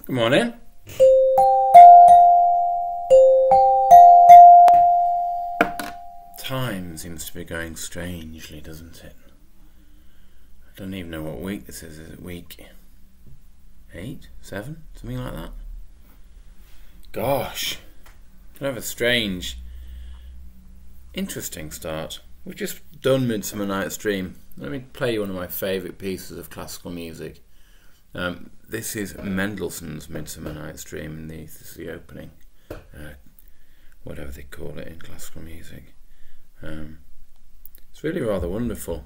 Good morning. Time seems to be going strangely, doesn't it? I don't even know what week this is. Is it week 8, 7, something like that? Gosh, kind of a strange, interesting start. We've just done Midsummer Night's Dream. Let me play you one of my favourite pieces of classical music. This is Mendelssohn's Midsummer Night's Dream, and this is the opening, whatever they call it in classical music. It's really rather wonderful.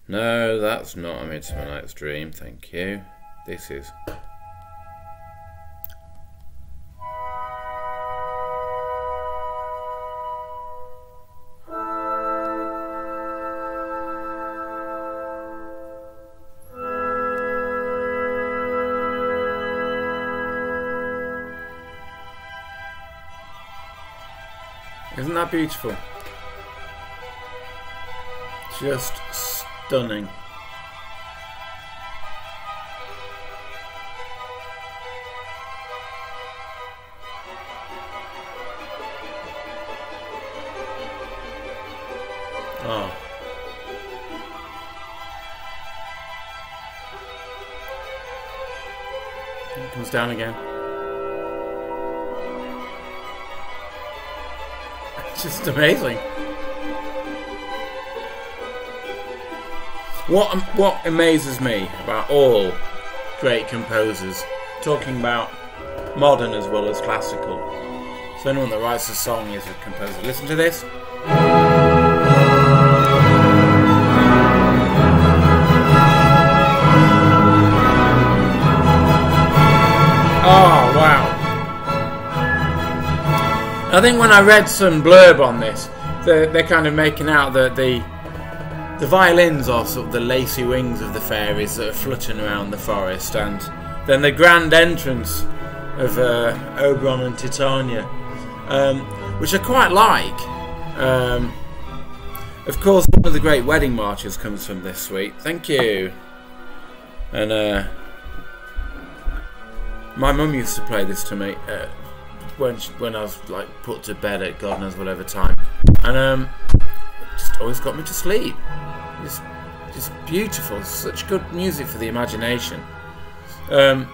No, that's not a Midsummer Night's Dream, thank you. This is... Isn't that beautiful? Just stunning. Oh. It comes down again. It's just amazing. What amazes me about all great composers, talking about modern as well as classical, so anyone that writes a song is a composer. Listen to this. Oh, wow. I think when I read some blurb on this, they're kind of making out that the violins are sort of the lacy wings of the fairies that are fluttering around the forest, and then the grand entrance of Oberon and Titania, which I quite like. Of course, one of the great wedding marches comes from this suite. Thank you. And my mum used to play this to me when I was like put to bed at God knows whatever time, and just always got me to sleep. Just beautiful, such good music for the imagination. So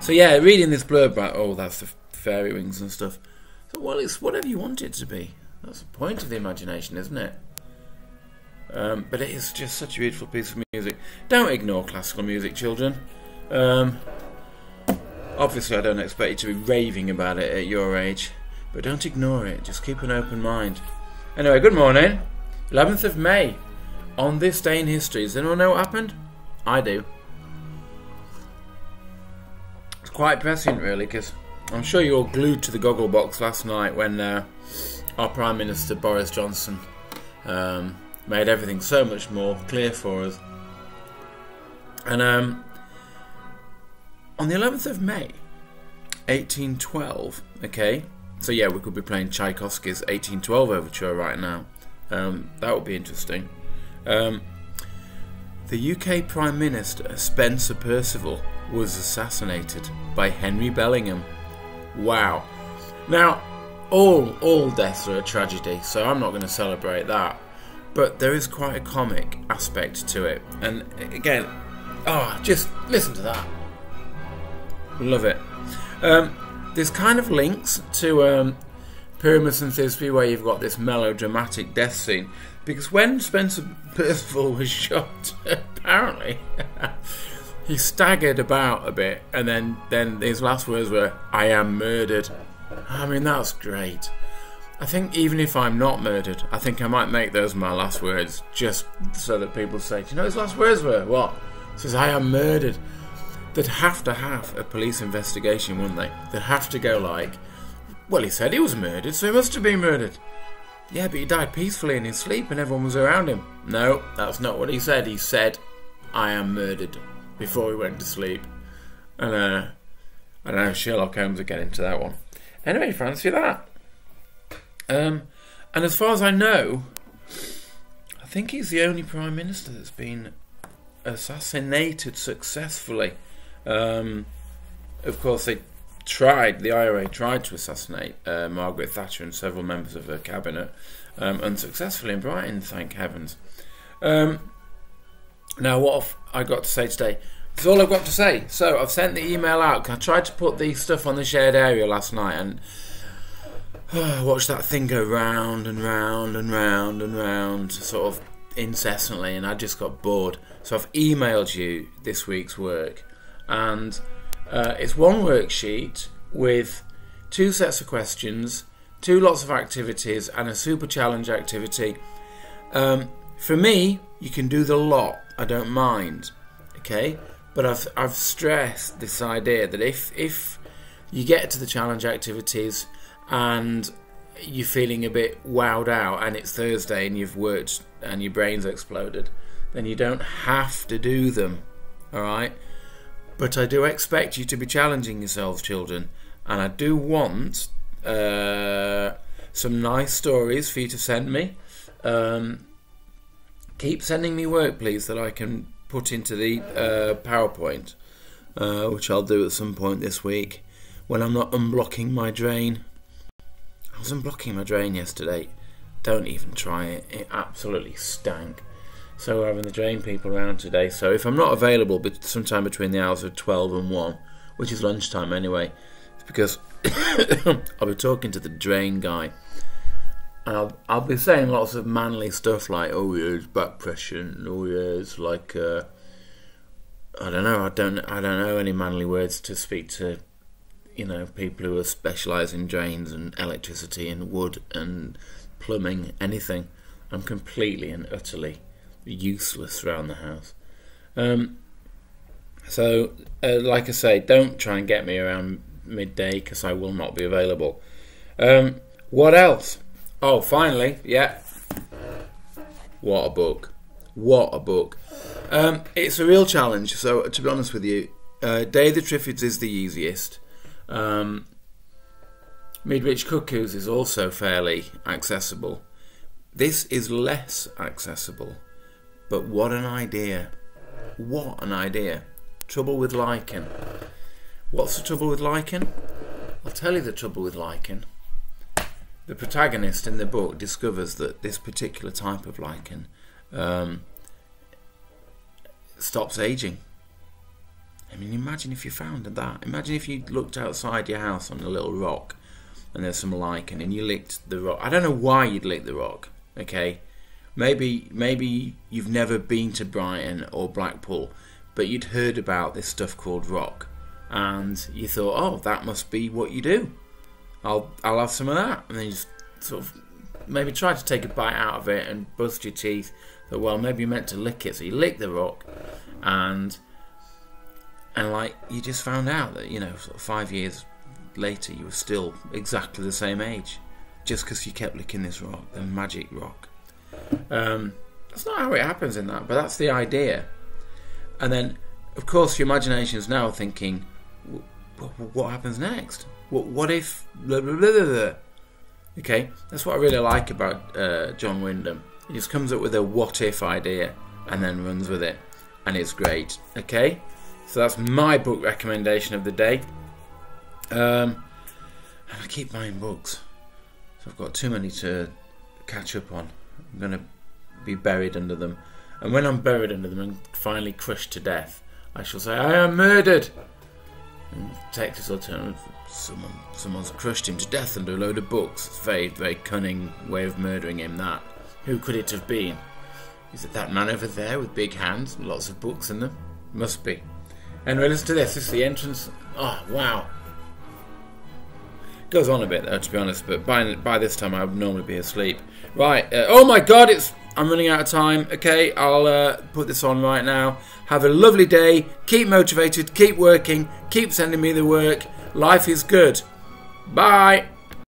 yeah, reading this blurb about, oh, that's the fairy wings and stuff. So, well, it's whatever you want it to be. That's the point of the imagination, isn't it? But it is just such a beautiful piece of music. Don't ignore classical music, children. Obviously, I don't expect you to be raving about it at your age, but don't ignore it. Just keep an open mind. Anyway, good morning. 11th of May. On this day in history, does anyone know what happened? I do. It's quite prescient, really, because I'm sure you all glued to the goggle box last night when our Prime Minister Boris Johnson made everything so much more clear for us. And on the 11th of May, 1812, okay, so yeah, we could be playing Tchaikovsky's 1812 Overture right now. That would be interesting. The UK Prime Minister, Spencer Perceval, was assassinated by Henry Bellingham. Wow. Now, all deaths are a tragedy, so I'm not going to celebrate that. But there is quite a comic aspect to it. And again, just listen to that. Love it. There's kind of links to Pyramus and Thisbe, where you've got this melodramatic death scene, because when Spencer Perceval was shot, apparently he staggered about a bit, and then his last words were, "I am murdered." I mean, that's great. I think even if I'm not murdered, I think I might make those my last words, just so that people say, "Do you know his last words were what?" He says, "I am murdered." They'd have to have a police investigation, wouldn't they? They'd have to go like, well, he said he was murdered, so he must have been murdered. Yeah, but he died peacefully in his sleep and everyone was around him. No, that's not what he said. He said, "I am murdered," before he went to sleep. And I don't know, Sherlock Holmes would get into that one. Anyway, fancy that. And as far as I know, I think he's the only Prime Minister that's been assassinated successfully. Of course, the IRA tried to assassinate Margaret Thatcher and several members of her cabinet, unsuccessfully in Brighton, thank heavens. Now, what have I got to say today? That's all I've got to say. So, I've sent the email out. I tried to put the stuff on the shared area last night and watched that thing go round and round and round and round, sort of incessantly, and I just got bored. So, I've emailed you this week's work, and it's one worksheet with 2 sets of questions, 2 lots of activities, and a super challenge activity. For me, you can do the lot. I don't mind, okay? But I've stressed this idea that if you get to the challenge activities and you're feeling a bit wowed out and it's Thursday and you've worked and your brain's exploded, then you don't have to do them, alright? But I do expect you to be challenging yourselves, children, and I do want some nice stories for you to send me. Keep sending me work, please, that I can put into the PowerPoint, which I'll do at some point this week when I'm not unblocking my drain. I was unblocking my drain yesterday. Don't even try it. It absolutely stank. So we're having the drain people around today. So if I'm not available sometime between the hours of 12 and 1, which is lunchtime anyway, it's because I'll be talking to the drain guy. And I'll be saying lots of manly stuff like, oh yeah, it's back pressure, and oh yeah, it's like, I don't know, I don't know any manly words to speak to, people who specialise in drains and electricity and wood and plumbing, anything. I'm completely and utterly useless around the house. So, like I say, don't try and get me around midday because I will not be available. What else? Oh, finally, yeah. What a book. What a book. It's a real challenge, so to be honest with you, Day of the Triffids is the easiest. Midwich Cuckoos is also fairly accessible. This is less accessible, but what an idea. What an idea. Trouble with lichen. What's the trouble with lichen? I'll tell you the trouble with lichen. The protagonist in the book discovers that this particular type of lichen stops aging. I mean, imagine if you found that. Imagine if you looked outside your house on a little rock and there's some lichen and you licked the rock. I don't know why you'd lick the rock, okay? Maybe you've never been to Brighton or Blackpool, but you'd heard about this stuff called rock and you thought, oh, that must be what you do. I'll have some of that, and then you just sort of maybe try to take a bite out of it and bust your teeth. But well, maybe you meant to lick it, so you lick the rock, and like you just found out that sort of 5 years later you were still exactly the same age, just because you kept licking this rock, the magic rock. That's not how it happens in that, but that's the idea. And then, of course, your imagination is now thinking, what happens next? What if blah, blah, blah, blah, blah. Okay, that's what I really like about John Wyndham. He just comes up with a what if idea and then runs with it, and it's great. Okay, so that's my book recommendation of the day. And I keep buying books, so I've got too many to catch up on. I'm going to be buried under them, and when I'm buried under them and finally crushed to death, I shall say, I am murdered. And Texas will turn, someone's crushed him to death under a load of books. It's a very, very cunning way of murdering him, that. Who could it have been? Is it that man over there with big hands and lots of books in them? Must be. Anyway, listen to this. This is the entrance. Oh, wow. Goes on a bit, though, to be honest, but by this time I would normally be asleep. Right. Oh, my God, I'm running out of time. Okay, I'll put this on right now. Have a lovely day. Keep motivated. Keep working. Keep sending me the work. Life is good. Bye.